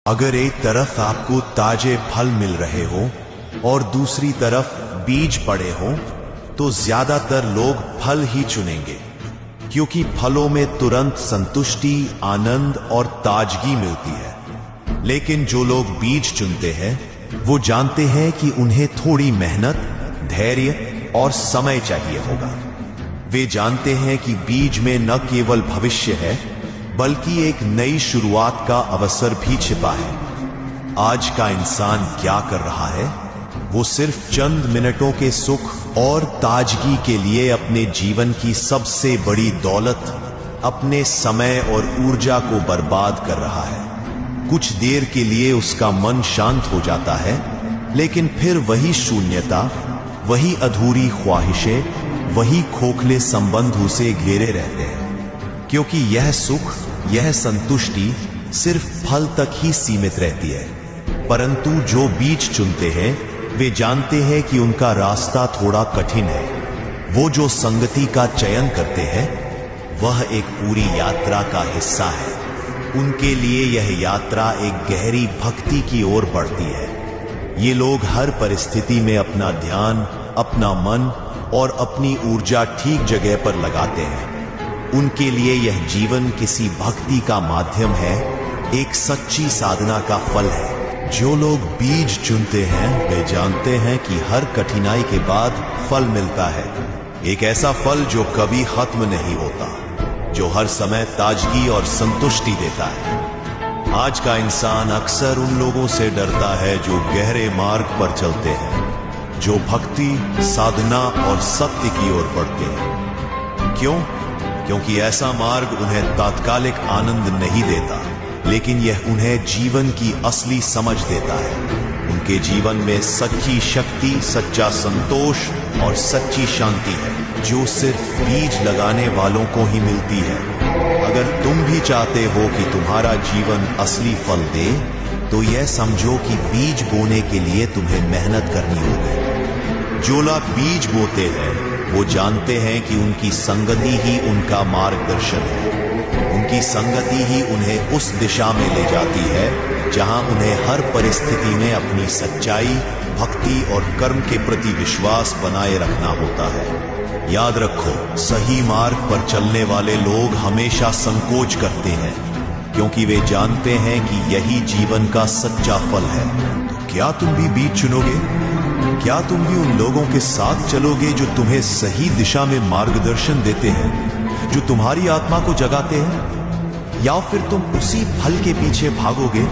अगर एक तरफ आपको ताजे फल मिल रहे हो और दूसरी तरफ बीज पड़े हो तो ज्यादातर लोग फल ही चुनेंगे, क्योंकि फलों में तुरंत संतुष्टि, आनंद और ताजगी मिलती है। लेकिन जो लोग बीज चुनते हैं वो जानते हैं कि उन्हें थोड़ी मेहनत, धैर्य और समय चाहिए होगा। वे जानते हैं कि बीज में न केवल भविष्य है बल्कि एक नई शुरुआत का अवसर भी छिपा है। आज का इंसान क्या कर रहा है? वो सिर्फ चंद मिनटों के सुख और ताजगी के लिए अपने जीवन की सबसे बड़ी दौलत, अपने समय और ऊर्जा को बर्बाद कर रहा है। कुछ देर के लिए उसका मन शांत हो जाता है, लेकिन फिर वही शून्यता, वही अधूरी ख्वाहिशें, वही खोखले संबंध उसे घेरे रहते हैं। क्योंकि यह सुख, यह संतुष्टि सिर्फ फल तक ही सीमित रहती है। परंतु जो बीज चुनते हैं वे जानते हैं कि उनका रास्ता थोड़ा कठिन है। वो जो संगति का चयन करते हैं वह एक पूरी यात्रा का हिस्सा है। उनके लिए यह यात्रा एक गहरी भक्ति की ओर बढ़ती है। ये लोग हर परिस्थिति में अपना ध्यान, अपना मन और अपनी ऊर्जा ठीक जगह पर लगाते हैं। उनके लिए यह जीवन किसी भक्ति का माध्यम है, एक सच्ची साधना का फल है। जो लोग बीज चुनते हैं वे जानते हैं कि हर कठिनाई के बाद फल मिलता है, एक ऐसा फल जो कभी खत्म नहीं होता, जो हर समय ताजगी और संतुष्टि देता है। आज का इंसान अक्सर उन लोगों से डरता है जो गहरे मार्ग पर चलते हैं, जो भक्ति, साधना और सत्य की ओर बढ़ते हैं। क्यों? क्योंकि ऐसा मार्ग उन्हें तात्कालिक आनंद नहीं देता, लेकिन यह उन्हें जीवन की असली समझ देता है। उनके जीवन में सच्ची शक्ति, सच्चा संतोष और सच्ची शांति है, जो सिर्फ बीज लगाने वालों को ही मिलती है। अगर तुम भी चाहते हो कि तुम्हारा जीवन असली फल दे, तो यह समझो कि बीज बोने के लिए तुम्हें मेहनत करनी होगी। जो लोग बीज बोते हैं वो जानते हैं कि उनकी संगति ही उनका मार्गदर्शन है। उनकी संगति ही उन्हें उस दिशा में ले जाती है जहां उन्हें हर परिस्थिति में अपनी सच्चाई, भक्ति और कर्म के प्रति विश्वास बनाए रखना होता है। याद रखो, सही मार्ग पर चलने वाले लोग हमेशा संकोच करते हैं, क्योंकि वे जानते हैं कि यही जीवन का सच्चा फल है। तो क्या तुम भी बीज चुनोगे? क्या तुम भी उन लोगों के साथ चलोगे जो तुम्हें सही दिशा में मार्गदर्शन देते हैं, जो तुम्हारी आत्मा को जगाते हैं? या फिर तुम उसी फल के पीछे भागोगे